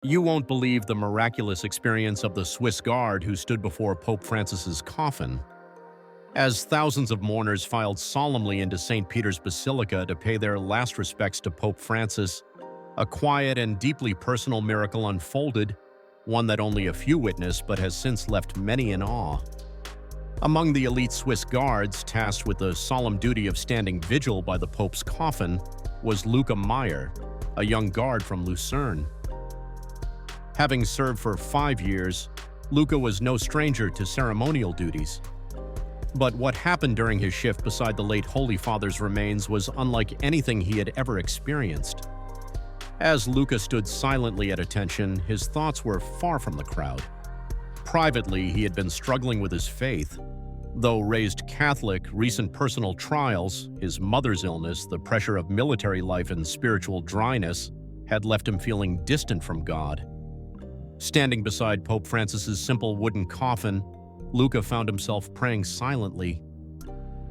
You won't believe the miraculous experience of the Swiss guard who stood before Pope Francis's coffin. As thousands of mourners filed solemnly into St. Peter's Basilica to pay their last respects to Pope Francis, a quiet and deeply personal miracle unfolded, one that only a few witnessed but has since left many in awe. Among the elite Swiss guards tasked with the solemn duty of standing vigil by the Pope's coffin was Luca Meyer, a young guard from Lucerne. Having served for 5 years, Luca was no stranger to ceremonial duties. But what happened during his shift beside the late Holy Father's remains was unlike anything he had ever experienced. As Luca stood silently at attention, his thoughts were far from the crowd. Privately, he had been struggling with his faith. Though raised Catholic, recent personal trials, his mother's illness, the pressure of military life, and spiritual dryness had left him feeling distant from God. Standing beside Pope Francis's simple wooden coffin, Luca found himself praying silently.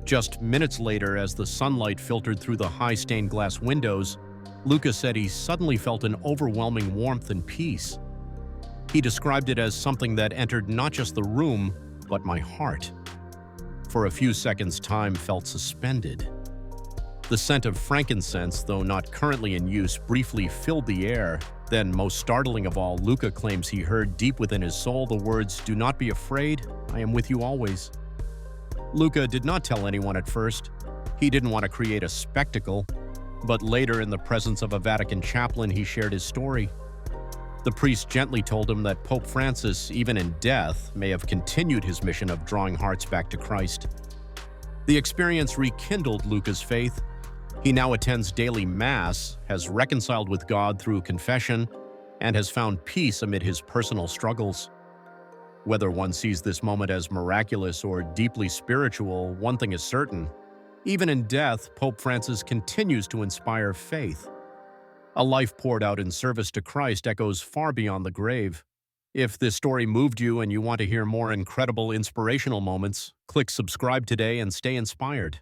Just minutes later, as the sunlight filtered through the high stained glass windows, Luca said he suddenly felt an overwhelming warmth and peace. He described it as something that entered not just the room, but my heart. For a few seconds, time felt suspended. The scent of frankincense, though not currently in use, briefly filled the air. Then, most startling of all, Luca claims he heard deep within his soul the words, "Do not be afraid, I am with you always." Luca did not tell anyone at first. He didn't want to create a spectacle, but later, in the presence of a Vatican chaplain, he shared his story. The priest gently told him that Pope Francis, even in death, may have continued his mission of drawing hearts back to Christ. The experience rekindled Luca's faith. He now attends daily Mass, has reconciled with God through confession, and has found peace amid his personal struggles. Whether one sees this moment as miraculous or deeply spiritual, one thing is certain. Even in death, Pope Francis continues to inspire faith. A life poured out in service to Christ echoes far beyond the grave. If this story moved you and you want to hear more incredible inspirational moments, click subscribe today and stay inspired.